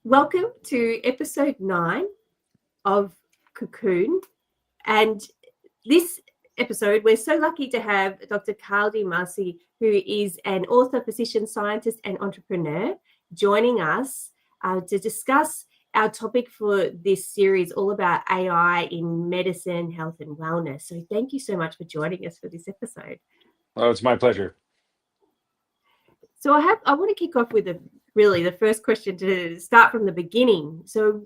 Welcome to episode 9 of Kokoon. And this episode, we're so lucky to have Dr. Carl D Marci, who is an author, physician, scientist, and entrepreneur, joining us to discuss our topic for this series, all about AI in medicine, health, and wellness. So thank you so much for joining us for this episode. Oh, it's my pleasure. So I want to kick off with the first question to start from the beginning. So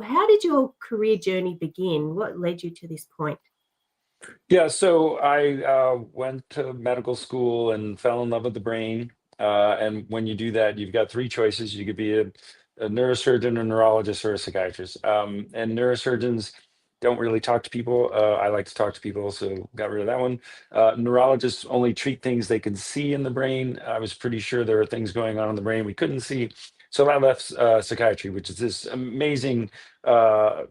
how did your career journey begin? What led you to this point? Yeah, so I went to medical school and fell in love with the brain. And when you do that, you've got three choices. You could be a neurosurgeon, a neurologist, or a psychiatrist. And neurosurgeons don't really talk to people. I like to talk to people, so got rid of that one. Neurologists only treat things they can see in the brain. I was pretty sure there are things going on in the brain we couldn't see. So I left psychiatry, which is this amazing uh,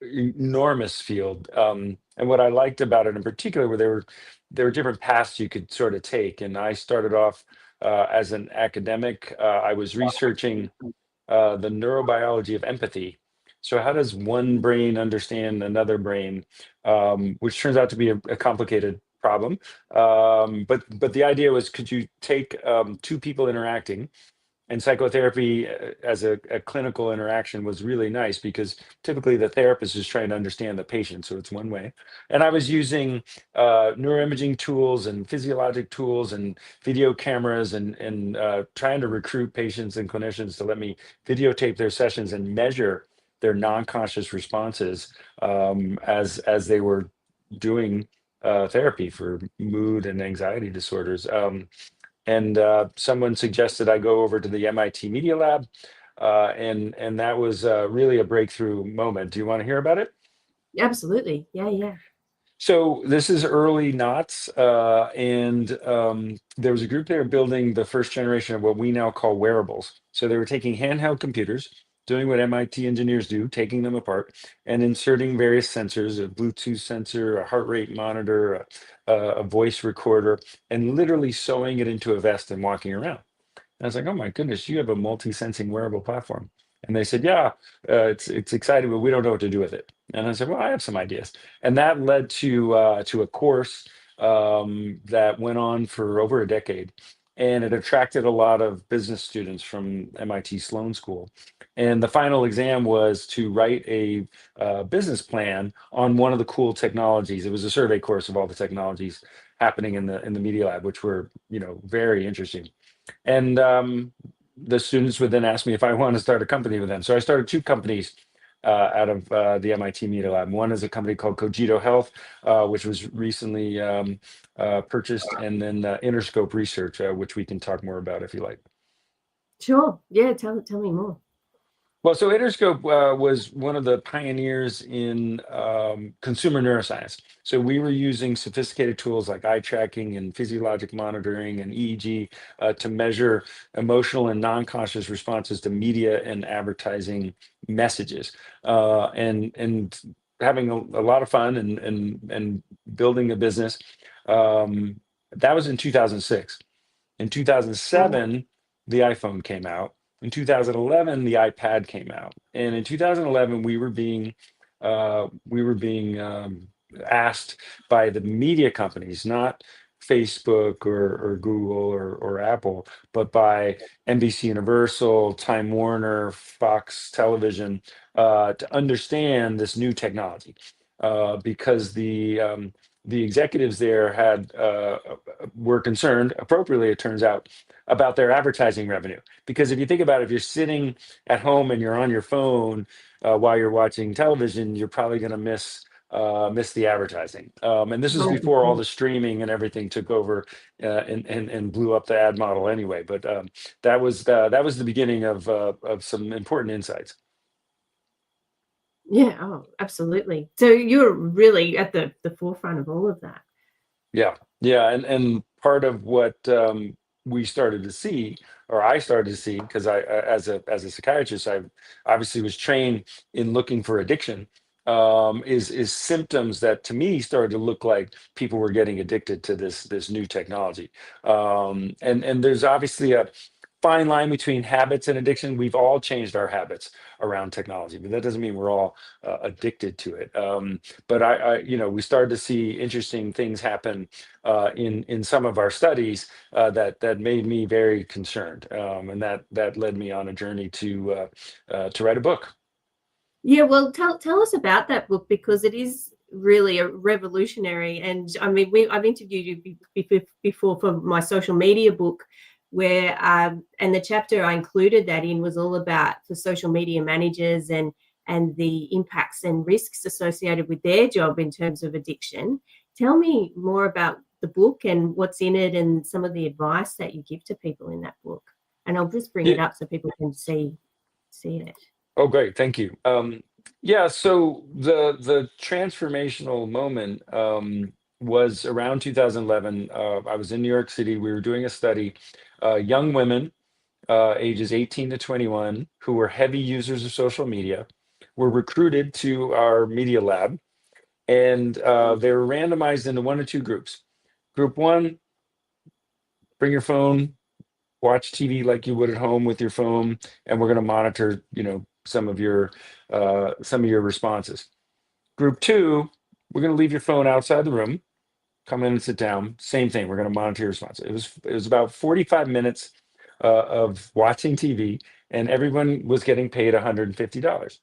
enormous field. And what I liked about it in particular were there were different paths you could sort of take. And I started off as an academic. I was researching the neurobiology of empathy. So how does one brain understand another brain, which turns out to be a complicated problem. But the idea was, could you take two people interacting, and psychotherapy as a clinical interaction was really nice because typically the therapist is trying to understand the patient, so it's one way. And I was using neuroimaging tools and physiologic tools and video cameras and trying to recruit patients and clinicians to let me videotape their sessions and measure their non-conscious responses as they were doing therapy for mood and anxiety disorders. And someone suggested I go over to the MIT Media Lab, and that was really a breakthrough moment. Do you want to hear about it? Absolutely. Yeah. So this is early knots, and there was a group there building the first generation of what we now call wearables. So they were taking handheld computers, doing what MIT engineers do, taking them apart and inserting various sensors, a Bluetooth sensor, a heart rate monitor, a voice recorder, and literally sewing it into a vest and walking around. And I was like, oh my goodness, you have a multi-sensing wearable platform. And they said, yeah, it's exciting, but we don't know what to do with it. And I said, well, I have some ideas. And that led to a course that went on for over a decade. And it attracted a lot of business students from MIT Sloan School. And the final exam was to write a business plan on one of the cool technologies. It was a survey course of all the technologies happening in the Media Lab, which were, very interesting. And the students would then ask me if I want to start a company with them. So I started two companies out of the MIT Media Lab. One is a company called Cogito Health, which was recently purchased, and then Interscope Research, which we can talk more about if you like. Sure. Yeah, tell me more. Well, so Interscope was one of the pioneers in consumer neuroscience. So we were using sophisticated tools like eye tracking and physiologic monitoring and EEG to measure emotional and non-conscious responses to media and advertising messages, and having a lot of fun and building a business. That was in 2006. In Wow. 2007, the iPhone came out. In 2011, the iPad came out, and in 2011, we were being asked by the media companies, not Facebook or Google or Apple, but by NBC Universal, Time Warner, Fox Television, to understand this new technology, because the executives there had were concerned, appropriately, it turns out, about their advertising revenue. Because if you think about it, if you're sitting at home and you're on your phone while you're watching television, you're probably going to miss the advertising. And this is before all 100%. the streaming and everything took over and blew up the ad model anyway. But that was the beginning of some important insights. Yeah, oh, absolutely. So you're really at the forefront of all of that. Yeah, yeah, and part of what we started to see, or I started to see, because as a psychiatrist, I obviously was trained in looking for addiction, is symptoms that to me started to look like people were getting addicted to this new technology, and there's obviously a fine line between habits and addiction. We've all changed our habits around technology, but that doesn't mean we're all addicted to it. But we started to see interesting things happen in some of our studies that made me very concerned, and that led me on a journey to write a book. Yeah, well, tell us about that book, because it is really a revolutionary. And I mean, I've interviewed you before for my social media book, where and the chapter I included that in was all about for social media managers and the impacts and risks associated with their job in terms of addiction. Tell me more about the book and what's in it and some of the advice that you give to people in that book. And I'll just bring Yeah. it up so people can see it. Oh, great. Thank you. Yeah, so the transformational moment was around 2011. I was in New York City. We were doing a study. Young women, ages 18 to 21, who were heavy users of social media, were recruited to our media lab, and they were randomized into one of two groups. Group one, bring your phone, watch TV like you would at home with your phone, and we're going to monitor, some of your responses. Group two, we're going to leave your phone outside the room, come in and sit down. Same thing. We're going to monitor your response. It was about 45 minutes of watching TV, and everyone was getting paid $150.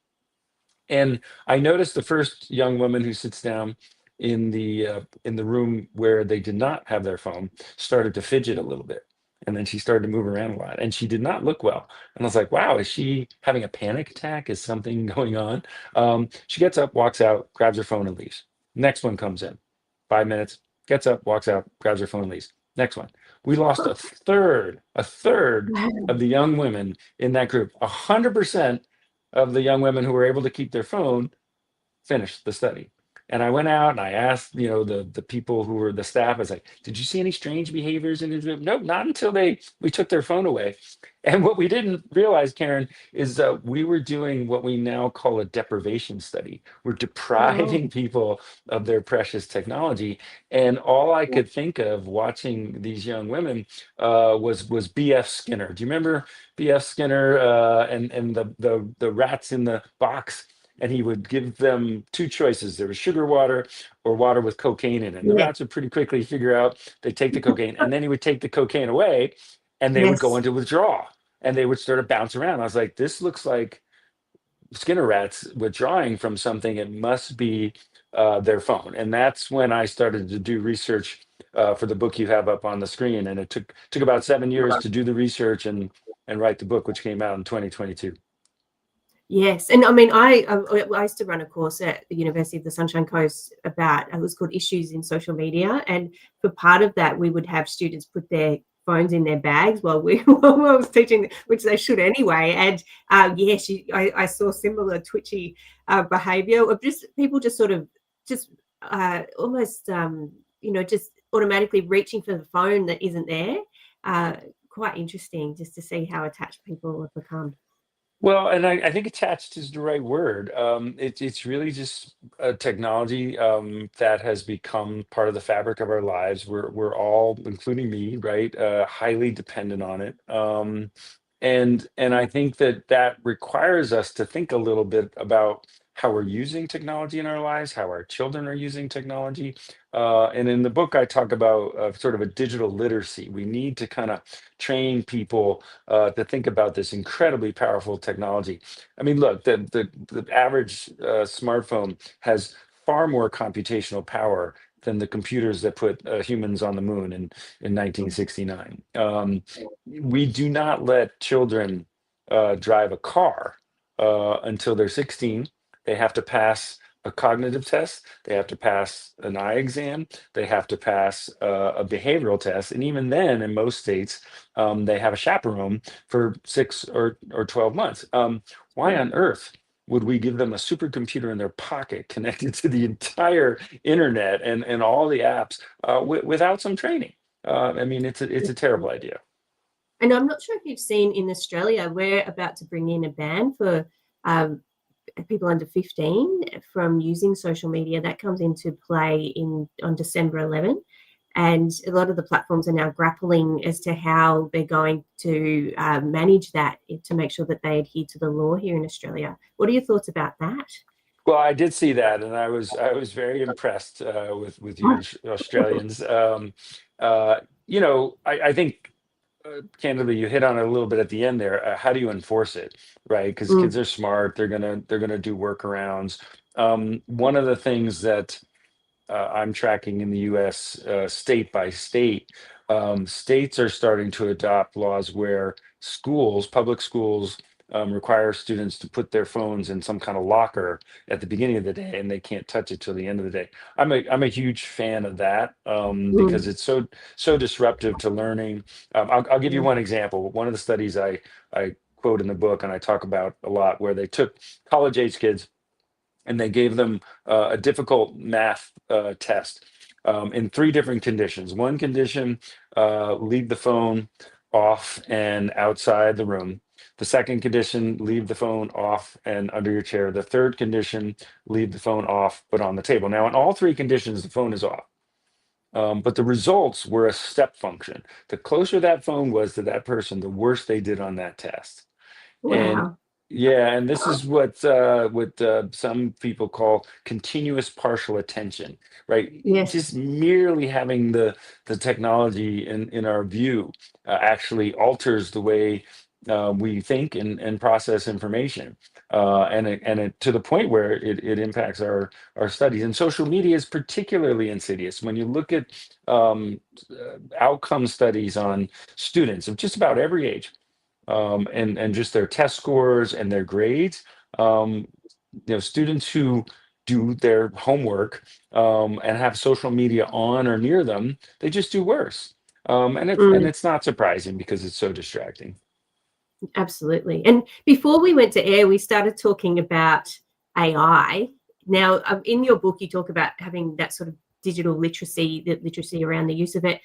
And I noticed the first young woman who sits down in the room where they did not have their phone started to fidget a little bit. And then she started to move around a lot, and she did not look well. And I was like, wow, is she having a panic attack? Is something going on? She gets up, walks out, grabs her phone and leaves. Next one comes in, 5 minutes, gets up, walks out, grabs her phone and leaves. Next one. We lost a third of the young women in that group. 100% of the young women who were able to keep their phone finished the study. And I went out and I asked, the people who were the staff, I was like, did you see any strange behaviors in the group? Nope, not until we took their phone away. And what we didn't realize, Karen, is we were doing what we now call a deprivation study. We're depriving people of their precious technology. And all I could think of watching these young women was B.F. Skinner. Do you remember B.F. Skinner and the rats in the box? And he would give them two choices. There was sugar water or water with cocaine in it. And the rats would pretty quickly figure out they take the cocaine, and then he would take the cocaine away, and they would go into withdrawal, and they would sort of bounce around. I was like, this looks like Skinner rats withdrawing from something. It must be their phone. And that's when I started to do research for the book you have up on the screen. And it took about 7 years to do the research and write the book, which came out in 2022. Yes, and I mean, I used to run a course at the University of the Sunshine Coast about, it was called Issues in Social Media, and for part of that, we would have students put their phones in their bags while I was teaching, which they should anyway. And I saw similar twitchy behaviour of just people just sort of almost just automatically reaching for the phone that isn't there. Quite interesting just to see how attached people have become. Well, and I think attached is the right word. It's really just a technology that has become part of the fabric of our lives. We're all, including me, right, highly dependent on it. And I think that requires us to think a little bit about how we're using technology in our lives, how our children are using technology. And in the book, I talk about sort of a digital literacy. We need to kind of train people to think about this incredibly powerful technology. I mean, look, the average smartphone has far more computational power than the computers that put humans on the moon in 1969. We do not let children drive a car until they're 16. They have to pass a cognitive test. They have to pass an eye exam. They have to pass a behavioral test. And even then, in most states, they have a chaperone for 6 or 12 months. Why on earth would we give them a supercomputer in their pocket connected to the entire internet and all the apps without some training? I mean, it's a terrible idea. And I'm not sure if you've seen in Australia, we're about to bring in a ban for people under 15 from using social media. That comes into play on December 11. And a lot of the platforms are now grappling as to how they're going to manage that to make sure that they adhere to the law here in Australia. What are your thoughts about that? Well, I did see that, and I was very impressed with you Australians. You know, I think candidly, you hit on it a little bit at the end there. How do you enforce it, right? Because Mm, kids are smart; they're gonna do workarounds. One of the things that I'm tracking in the US state by state, states are starting to adopt laws where schools, public schools, require students to put their phones in some kind of locker at the beginning of the day, and they can't touch it till the end of the day. I'm a huge fan of that because mm, it's so disruptive to learning. I'll give you yeah. one example. One of the studies I quote in the book and I talk about a lot, where they took college age kids and they gave them a difficult math test in three different conditions. One condition, leave the phone off and outside the room. The second condition, leave the phone off and under your chair. The third condition, leave the phone off but on the table. Now, in all three conditions, the phone is off. But the results were a step function. The closer that phone was to that person, the worse they did on that test. And Wow. yeah, and this is what some people call continuous partial attention, right? Yes. Just merely having the technology in our view actually alters the way we think and process information, and it to the point where it impacts our studies. And social media is particularly insidious. When you look at outcome studies on students of just about every age, and just their test scores and their grades. Um, Students who do their homework and have social media on or near them, they just do worse. And Mm, it's not surprising because it's so distracting. absolutely. And before we went to air, we started talking about AI. Now, in your book, you talk about having that sort of digital literacy, the literacy around the use of it.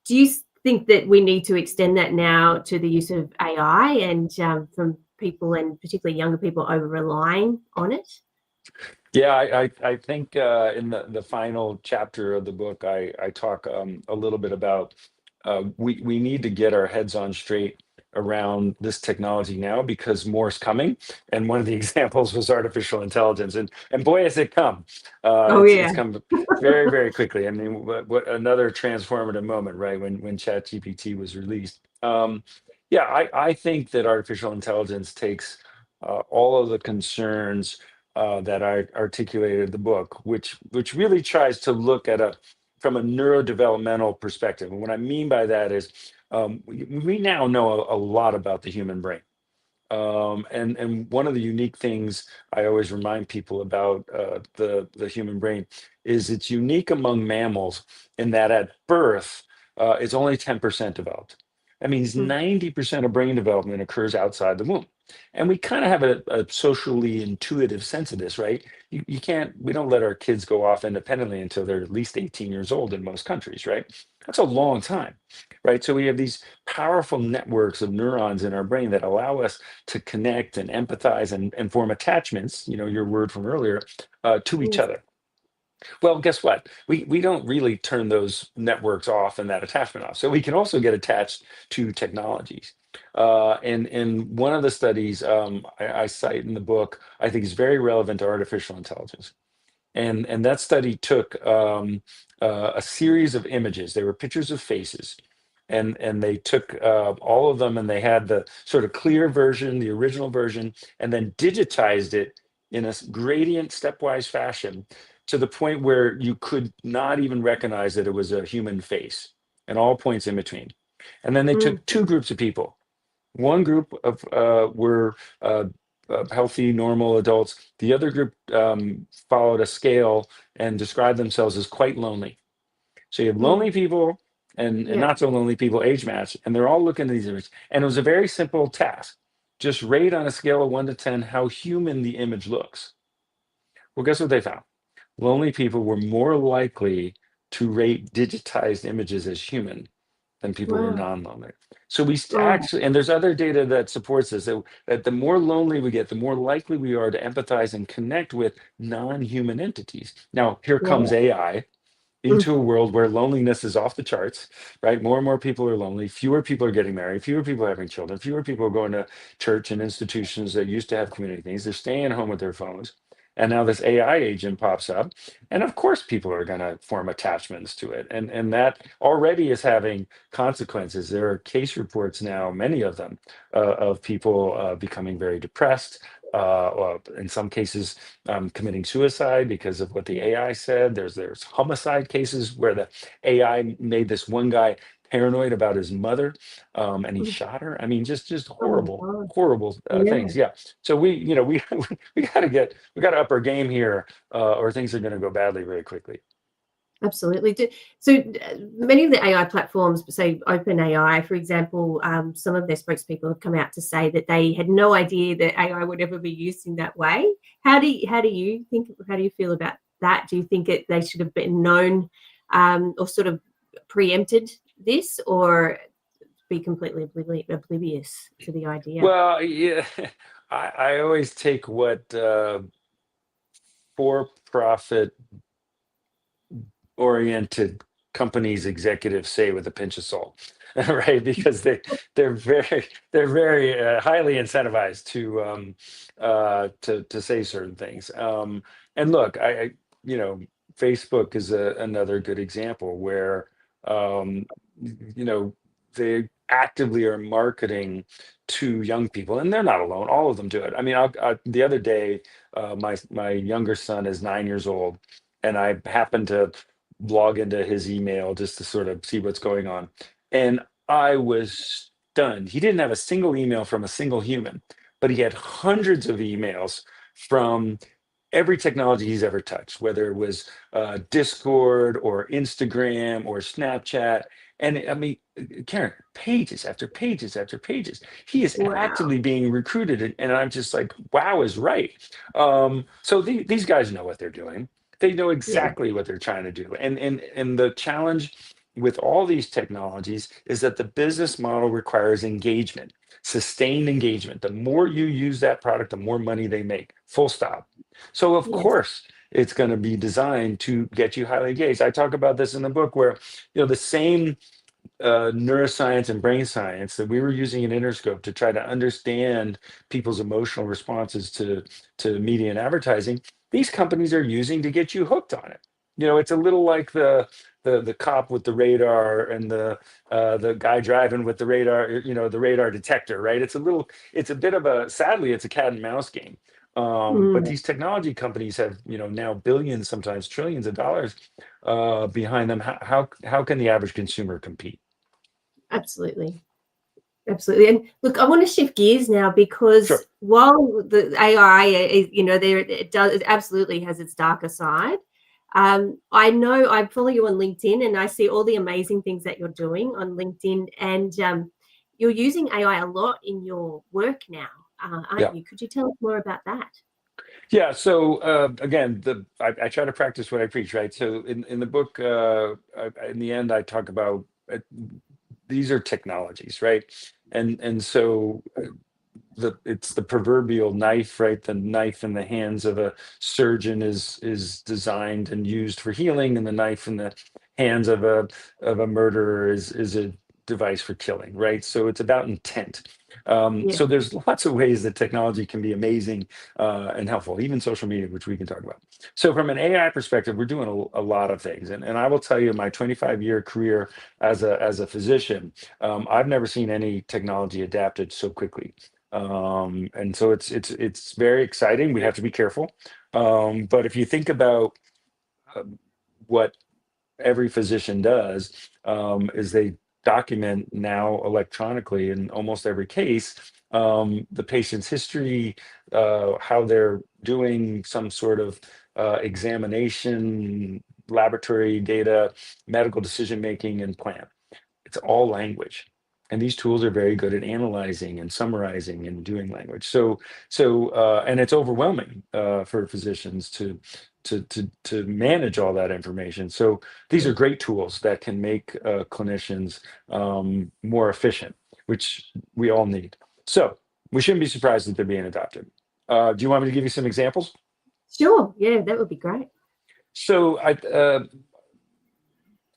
Do you think that we need to extend that now to the use of AI and from people and particularly younger people over relying on it? Yeah, I think in the final chapter of the book, I talk a little bit about we need to get our heads on straight around this technology now because more is coming. And one of the examples was artificial intelligence, and boy has it come. Oh, It's yeah. come very quickly. I mean, what another transformative moment, right? When ChatGPT was released. Yeah, I think that artificial intelligence takes all of the concerns that I articulated in the book, which really tries to look at a from a neurodevelopmental perspective. And what I mean by that is we now know a lot about the human brain. And one of the unique things I always remind people about the human brain is it's unique among mammals in that at birth it's only 10% developed. That means Mm, 90% of brain development occurs outside the womb. And we kind of have a socially intuitive sense of this, right? You can't, we don't let our kids go off independently until they're at least 18 years old in most countries, right? That's a long time, right? So we have these powerful networks of neurons in our brain that allow us to connect and empathize and form attachments, your word from earlier, to each yes. other. Well, guess what? We don't really turn those networks off and that attachment off. So we can also get attached to technologies. And one of the studies I cite in the book, I think is very relevant to artificial intelligence. And that study took a series of images. They were pictures of faces, and they took all of them, and they had the sort of clear version, the original version, and then digitized it in a gradient stepwise fashion to the point where you could not even recognize that it was a human face, and all points in between. And then they Mm, took two groups of people. One group of were healthy, normal adults. The other group followed a scale and described themselves as quite lonely. So you have mm, lonely people and yeah. not so lonely people age match, and they're all looking at these images. And it was a very simple task. Just rate on a scale of 1 to 10 how human the image looks. Well, guess what they found? Lonely people were more likely to rate digitized images as human than people who are Wow. non-lonely. So we Oh, actually, and there's other data that supports this, that the more lonely we get, the more likely we are to empathize and connect with non-human entities. Now, here yeah. comes AI. into a world where loneliness is off the charts, right? More and more people are lonely. Fewer people are getting married. Fewer people are having children. Fewer people are going to church and institutions that used to have community things. They're staying home with their phones. And now this AI agent pops up. And of course, people are going to form attachments to it. And that already is having consequences. There are case reports now, many of them, of people becoming very depressed. Well, in some cases, committing suicide because of what the AI said. There's homicide cases where the AI made this one guy paranoid about his mother, and he shot her. I mean, just Oh my horrible, God. horrible Yeah. things. Yeah. So we got to up our game here, or things are going to go badly very quickly. Absolutely. So many of the AI platforms, say OpenAI, for example, some of their spokespeople have come out to say that they had no idea that AI would ever be used in that way. How do you think? How do you feel about that? Do you think they should have been known, or sort of preempted this, or be completely oblivious to the idea? Well, yeah, I always take what for-profit oriented companies executives say with a pinch of salt, right? Because they're very highly incentivized to say certain things. And look, Facebook is another good example where um, you know they actively are marketing to young people, and they're not alone. All of them do it. I mean, the other day, my younger son is 9 years old, and I happened to log into his email just to sort of see what's going on. And I was stunned. He didn't have a single email from a single human, but he had hundreds of emails from every technology he's ever touched, whether it was Discord or Instagram or Snapchat. And I mean, Karen, pages after pages after pages. He is Wow. actively being recruited, and I'm just like, wow, is right. So these guys know what they're doing. They know Yeah. exactly what they're trying to do. And the challenge with all these technologies is that the business model requires engagement, sustained engagement. The more you use that product, the more money they make. Full stop. So of Yes. course it's going to be designed to get you highly engaged. I talk about this in the book where the same neuroscience and brain science that we were using in Interscope to try to understand people's emotional responses to media and advertising, these companies are using to get you hooked on it. It's a little like the cop with the radar and the guy driving with the radar, the radar detector, right? It's a bit of sadly, it's a cat and mouse game. But Mm, these technology companies have, now billions, sometimes trillions of dollars behind them. How can the average consumer compete? absolutely. Absolutely. And look, I want to shift gears now, because Sure. while the AI is, it absolutely has its darker side. I know I follow you on LinkedIn, and I see all the amazing things that you're doing on LinkedIn, and you're using AI a lot in your work now, aren't Yeah. you? Could you tell us more about that? Yeah. So again, I try to practice what I preach, right? So in the book, in the end, I talk about these are technologies, right? And so it's the proverbial knife, right? The knife in the hands of a surgeon is designed and used for healing, and the knife in the hands of a murderer is a device for killing, right? So it's about intent. Yeah. So there's lots of ways that technology can be amazing and helpful, even social media, which we can talk about. So from an AI perspective, we're doing a lot of things, and I will tell you, my 25-year career as a physician, I've never seen any technology adapted so quickly. And so it's very exciting. We have to be careful. But if you think about um, what every physician does, is they document now electronically in almost every case the patient's history, how they're doing, some sort of examination, laboratory data, medical decision making, and plan. It's all language, and these tools are very good at analyzing and summarizing and doing language. And it's overwhelming for physicians to manage all that information. So these are great tools that can make clinicians more efficient, which we all need. So we shouldn't be surprised that they're being adopted. Do you want me to give you some examples? Sure. Yeah, that would be great. So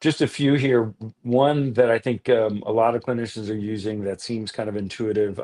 just a few here. One that I think a lot of clinicians are using that seems kind of intuitive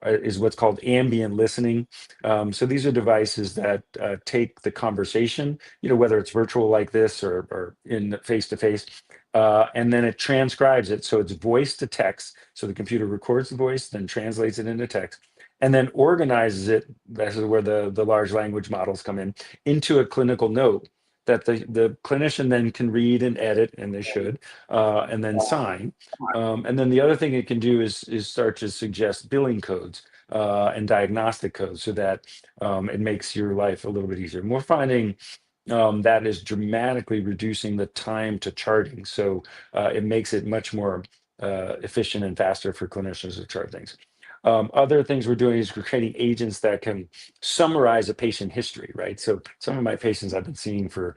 is what's called ambient listening. So these are devices that take the conversation, whether it's virtual like this or in face to face, and then it transcribes it. So it's voice to text. So the computer records the voice, then translates it into text, and then organizes it. This is where the large language models come in, into a clinical note that the clinician then can read and edit, and they should, and then sign. And then the other thing it can do is start to suggest billing codes and diagnostic codes, so that it makes your life a little bit easier. And we're finding that is dramatically reducing the time to charting. So it makes it much more efficient and faster for clinicians to chart things. Other things we're doing is we're creating agents that can summarize a patient history, right? So some of my patients I've been seeing for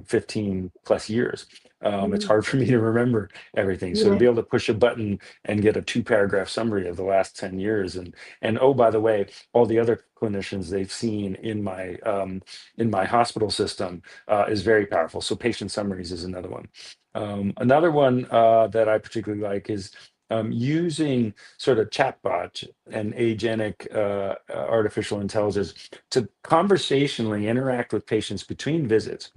15 plus years. It's hard for me to remember everything. So to Yeah. be able to push a button and get a 2-paragraph summary of the last 10 years, and oh, by the way, all the other clinicians they've seen in my hospital system is very powerful. So patient summaries is another one. Another one that I particularly like is using sort of chatbot and agenic artificial intelligence to conversationally interact with patients between visits.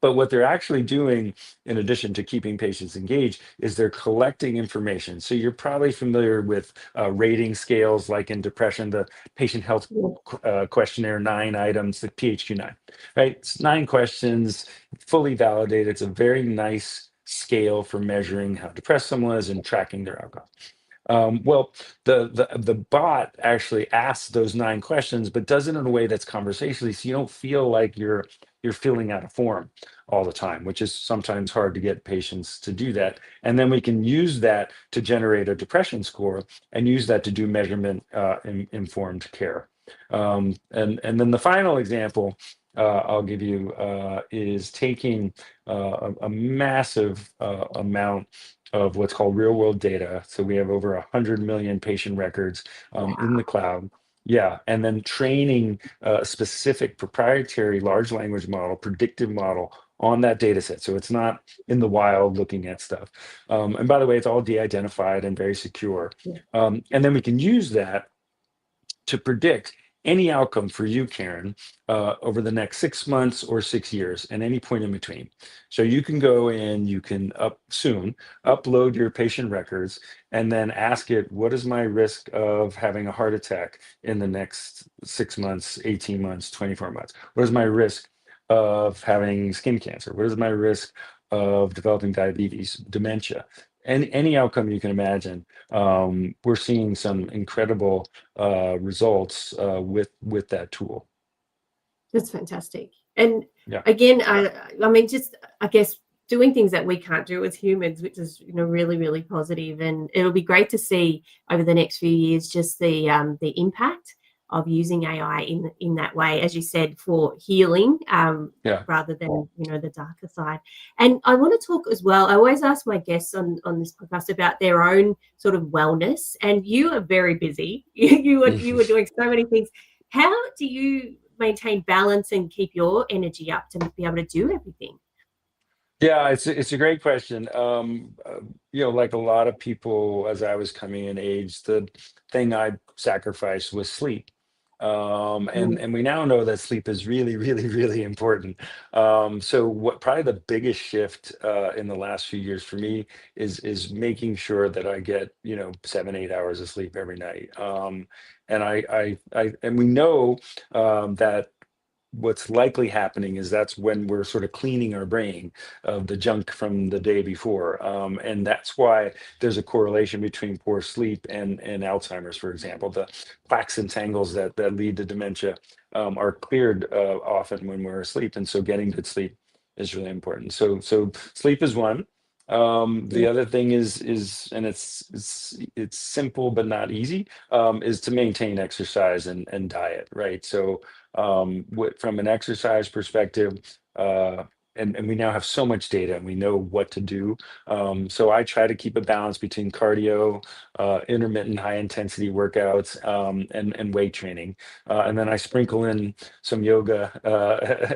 But what they're actually doing, in addition to keeping patients engaged, is they're collecting information. So you're probably familiar with rating scales, like in depression, the patient health questionnaire, 9 items, the PHQ-9, right? It's 9 questions, fully validated. It's a very nice scale for measuring how depressed someone is and tracking their outcome. Well, the bot actually asks those 9 questions, but does it in a way that's conversationally, so you don't feel like you're filling out a form all the time, which is sometimes hard to get patients to do that. And then we can use that to generate a depression score and use that to do measurement informed care. And then the final example I'll give you is taking a massive amount of what's called real world data. So we have over 100 million patient records in the cloud. Yeah, and then training a specific proprietary large language model, predictive model on that data set. So it's not in the wild looking at stuff. And by the way, it's all de-identified and very secure. And then we can use that to predict any outcome for you, Karen, over the next 6 months or 6 years, and any point in between. So you can go in, you can upload your patient records, and then ask it, what is my risk of having a heart attack in the next 6 months, 18 months, 24 months? What is my risk of having skin cancer? What is my risk of developing diabetes, dementia? Any outcome you can imagine. We're seeing some incredible results with that tool. That's fantastic. And Yeah. again, I mean, just I guess doing things that we can't do as humans, which is really, really positive. And it'll be great to see over the next few years just the impact of using AI in that way, as you said, for healing, Yeah. rather than the darker side. And I want to talk as well. I always ask my guests on this podcast about their own sort of wellness, and you are very busy. You were doing so many things. How do you maintain balance and keep your energy up to be able to do everything? Yeah, it's a great question. Like a lot of people, as I was coming in age, the thing I sacrificed was sleep. And we now know that sleep is really, really, really important. So what probably the biggest shift in the last few years for me is making sure that I get 7-8 hours of sleep every night. And we know that what's likely happening is that's when we're sort of cleaning our brain of the junk from the day before. And that's why there's a correlation between poor sleep and Alzheimer's, for example. The plaques and tangles that lead to dementia are cleared often when we're asleep. And so getting good sleep is really important. So sleep is one. The other thing is and it's simple but not easy, is to maintain exercise and diet, right? So from an exercise perspective, and we now have so much data and we know what to do. So I try to keep a balance between cardio, intermittent high intensity workouts, and weight training. And then I sprinkle in some yoga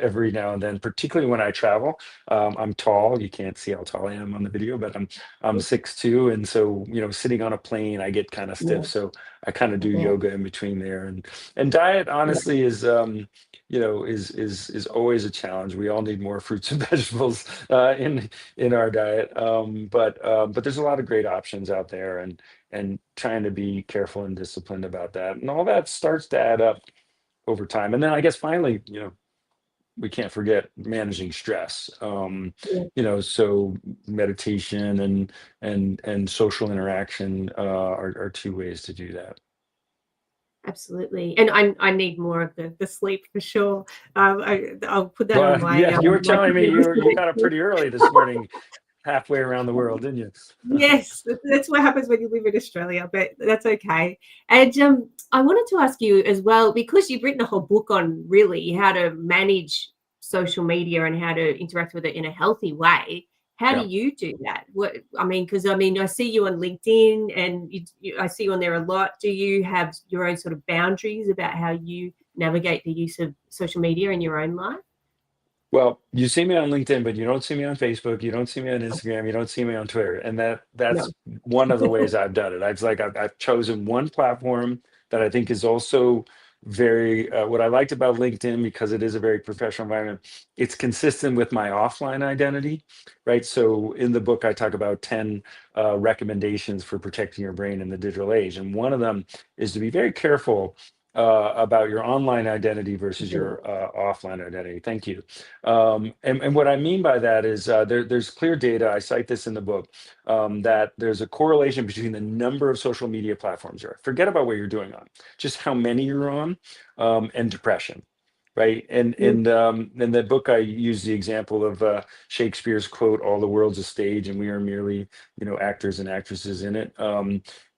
every now and then, particularly when I travel. I'm tall. You can't see how tall I am on the video, but I'm 6'2", and so sitting on a plane, I get kind of stiff. Yeah. So I kind of do Yeah. yoga in between there, and diet honestly is is always a challenge. We all need more fruits and vegetables in our diet, but there's a lot of great options out there, and trying to be careful and disciplined about that, and all that starts to add up over time. And then I guess finally, we can't forget managing stress. Yeah. So meditation and social interaction are two ways to do that. Absolutely, and I need more of the sleep for sure. I'll put that on Well, my yeah, you were my telling me to-do list for you next got up week. pretty early this morning, halfway around the world, didn't you? Yes, that's what happens when you live in Australia, but that's okay. And I wanted to ask you as well, because you've written a whole book on really how to manage social media and how to interact with it in a healthy way. How do Yeah. you do that? Because I see you on LinkedIn, and I see you on there a lot. Do you have your own sort of boundaries about how you navigate the use of social media in your own life? Well, you see me on LinkedIn, but you don't see me on Facebook. You don't see me on Instagram. You don't see me on Twitter, and that's No. one of the ways I've done it. I've chosen one platform that I think is also very what I liked about LinkedIn, because it is a very professional environment. It's consistent with my offline identity, right? So in the book, I talk about 10 recommendations for protecting your brain in the digital age, and one of them is to be very careful about your online identity versus your offline identity. Thank you. And what I mean by that is there's clear data, I cite this in the book, that there's a correlation between the number of social media platforms you're on. Forget about what you're doing on, just how many you're on, and depression. Right. And Mm. in the book, I use the example of Shakespeare's quote, "All the world's a stage and we are merely, actors and actresses in it."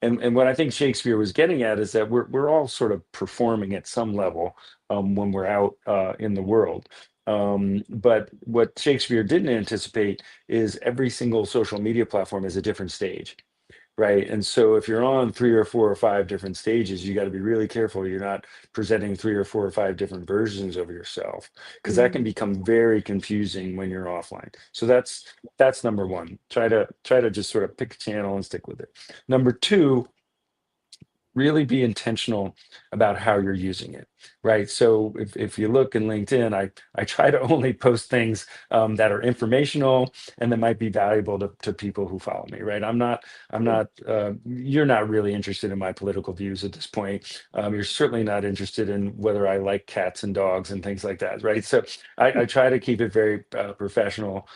And what I think Shakespeare was getting at is that we're all sort of performing at some level when we're out in the world. But what Shakespeare didn't anticipate is every single social media platform is a different stage, right? And so if you're on 3 or 4 or 5 different stages, you got to be really careful you're not presenting 3 or 4 or 5 different versions of yourself, because that can Mm. become very confusing when you're offline. So that's number one. Try to just sort of pick a channel and stick with it. Number two, really be intentional about how you're using it, right? So if you look in LinkedIn, I try to only post things that are informational and that might be valuable to people who follow me, right? You're not really interested in my political views at this point. You're certainly not interested in whether I like cats and dogs and things like that, right? So I try to keep it very professional,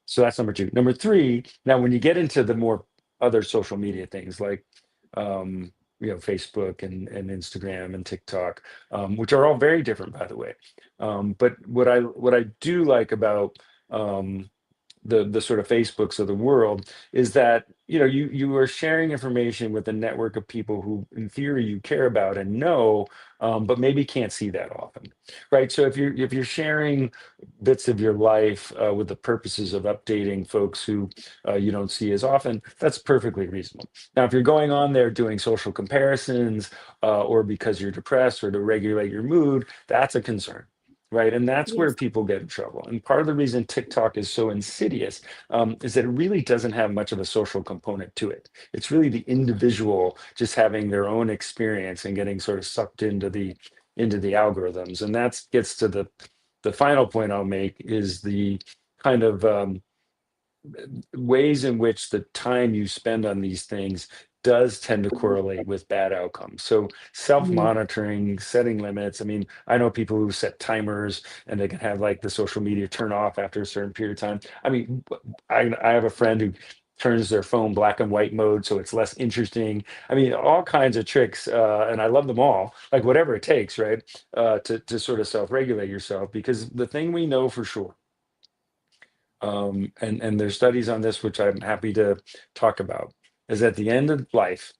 so that's number two. Number three, now when you get into the more other social media things like Facebook and Instagram and TikTok, which are all very different, by the way. But what I do like about um, the sort of Facebooks of the world is that you are sharing information with a network of people who in theory you care about and know, but maybe can't see that often, right? So if you're sharing bits of your life with the purposes of updating folks who you don't see as often, that's perfectly reasonable. Now if you're going on there doing social comparisons, or because you're depressed or to regulate your mood, that's a concern. Right. And that's where Yes. people get in trouble. And part of the reason TikTok is so insidious is that it really doesn't have much of a social component to it. It's really the individual just having their own experience and getting sort of sucked into the algorithms. And that gets to the final point I'll make is the kind of ways in which the time you spend on these things does tend to correlate with bad outcomes. So Mm. self-monitoring, setting limits. I mean, I know people who set timers and they can have like the social media turn off after a certain period of time. I mean, I have a friend who turns their phone black and white mode so it's less interesting. I mean, all kinds of tricks, and I love them all. Like whatever it takes, right? To sort of self-regulate yourself, because the thing we know for sure, and there's studies on this which I'm happy to talk about, is at the end of life,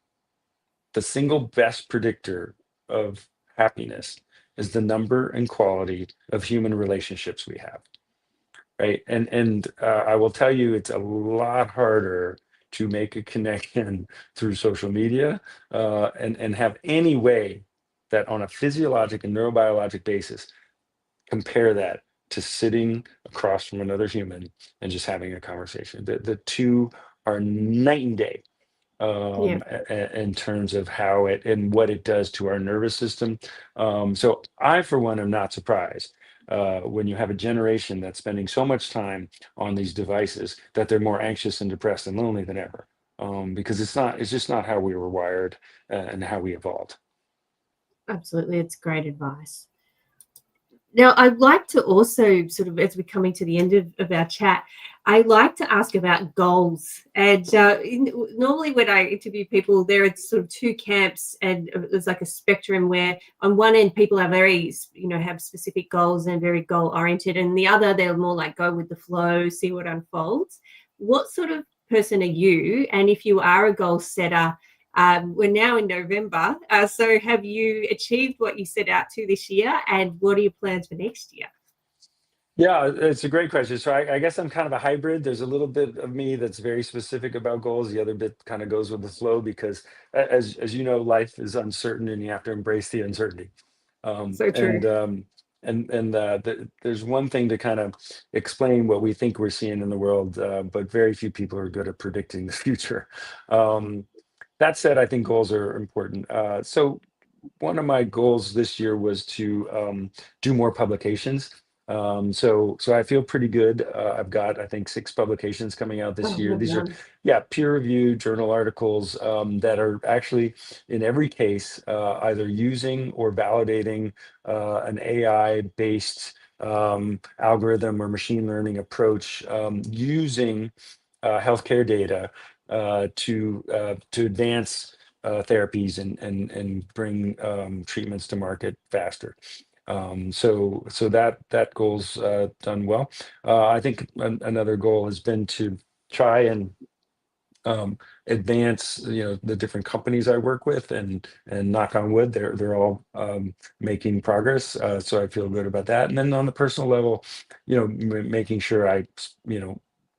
the single best predictor of happiness is the number and quality of human relationships we have, right? And I will tell you, it's a lot harder to make a connection through social media, and have any way that on a physiologic and neurobiologic basis compare that to sitting across from another human and just having a conversation. The two are night and day, Yeah. in terms of how it and what it does to our nervous system. So I, for one, am not surprised when you have a generation that's spending so much time on these devices that they're more anxious and depressed and lonely than ever. Because it's just not how we were wired, and how we evolved. Absolutely. It's great advice. Now, I'd like to also sort of, as we're coming to the end of our chat, I like to ask about goals. And normally when I interview people, there are sort of two camps, and there's like a spectrum where on one end, people are very, have specific goals and very goal oriented. And the other, they're more like go with the flow, see what unfolds. What sort of person are you? And if you are a goal setter, we're now in November. So have you achieved what you set out to this year? And what are your plans for next year? Yeah, it's a great question. So I guess I'm kind of a hybrid. There's a little bit of me that's very specific about goals. The other bit kind of goes with the flow because, as you know, life is uncertain and you have to embrace the uncertainty. Um, So and true. um, there's one thing to kind of explain what we think we're seeing in the world, but very few people are good at predicting the future. Um, that said, I think goals are important. So one of my goals this year was to do more publications. So I feel pretty good. I've got, I think, 6 publications coming out this Oh, year. well These are, done. yeah, peer-reviewed journal articles that are actually, in every case, either using or validating an AI-based algorithm or machine learning approach, using healthcare data to advance therapies and bring treatments to market faster. So that goal's done well. I think another goal has been to try and advance, the different companies I work with, and knock on wood, they're all making progress. So I feel good about that. And then on the personal level, making sure I,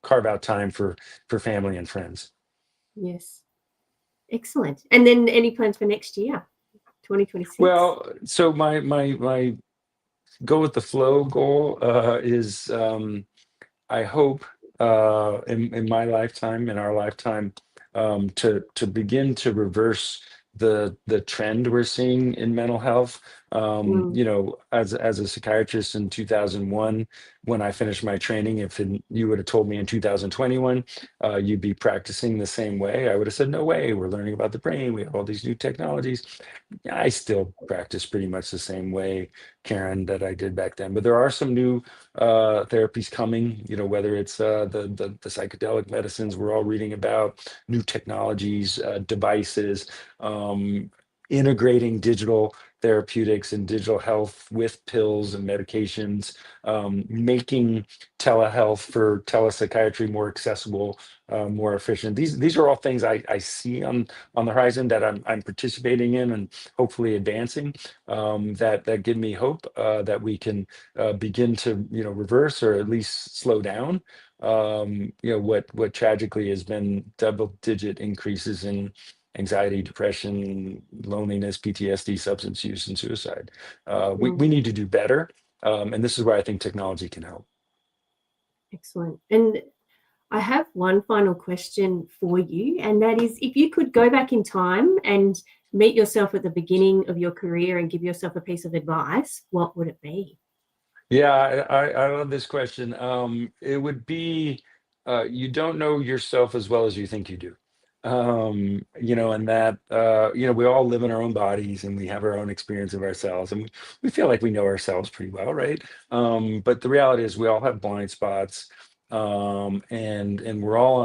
carve out time for family and friends. Yes. Excellent. And then any plans for next year, 2026? Well, so my go with the flow goal is, I hope, in my lifetime, in our lifetime, to begin to reverse the trend we're seeing in mental health. Mm, As a psychiatrist in 2001, when I finished my training, if you would have told me in 2021 you'd be practicing the same way, I would have said, no way. We're learning about the brain. We have all these new technologies. I still practice pretty much the same way, Karen, that I did back then. But there are some new therapies coming, whether it's the psychedelic medicines we're all reading about, new technologies, devices, integrating digital therapeutics and digital health with pills and medications, making telehealth for telepsychiatry more accessible, more efficient. These are all things I see on the horizon that I'm participating in and hopefully advancing, that give me hope that we can begin to reverse or at least slow down what tragically has been double-digit increases in anxiety, depression, loneliness, PTSD, substance use, and suicide. We mm. need to do better, and this is where I think technology can help. Excellent. And I have one final question for you, and that is if you could go back in time and meet yourself at the beginning of your career and give yourself a piece of advice, what would it be? Yeah, I love this question. It would be, you don't know yourself as well as you think you do. And that, we all live in our own bodies and we have our own experience of ourselves, and we feel like we know ourselves pretty well, right? But the reality is we all have blind spots. And we're all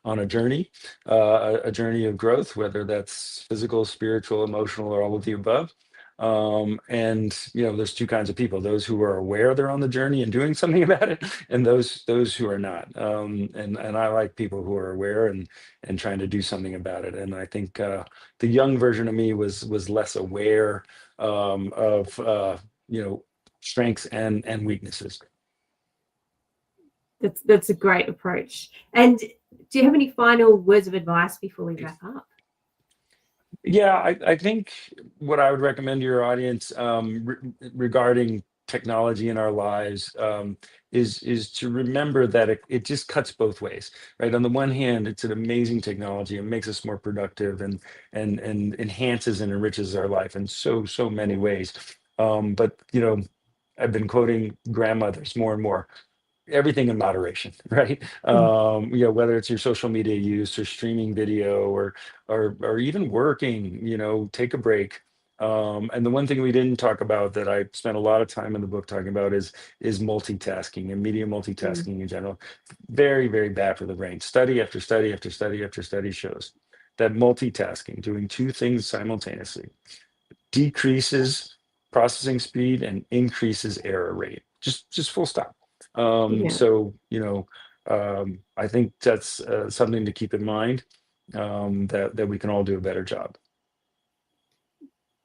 on a journey, a journey of growth, whether that's physical, spiritual, emotional, or all of the above. And there's two kinds of people: those who are aware they're on the journey and doing something about it, and those who are not. And I like people who are aware and trying to do something about it. And I think the young version of me was less aware of strengths and weaknesses. That's a great approach. And do you have any final words of advice before we wrap up? Yeah, I think what I would recommend to your audience regarding technology in our lives is to remember that it just cuts both ways, right? On the one hand, it's an amazing technology. It makes us more productive and enhances and enriches our life in so many ways. But I've been quoting grandmothers more and more. Everything in moderation, right? Whether it's your social media use or streaming video or even working, take a break. And the one thing we didn't talk about that I spent a lot of time in the book talking about is multitasking and media multitasking in general. Very, very bad for the brain. Study after study after study after study shows that multitasking, doing two things simultaneously, decreases processing speed and increases error rate. Just full stop. So I think that's something to keep in mind, that we can all do a better job.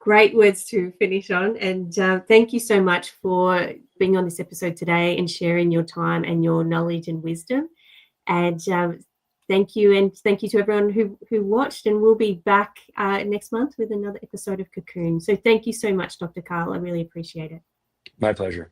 Great words to finish on. And thank you so much for being on this episode today and sharing your time and your knowledge and wisdom. And thank you. And thank you to everyone who watched. And we'll be back next month with another episode of Kokoon. So thank you so much, Dr. Carl. I really appreciate it. My pleasure.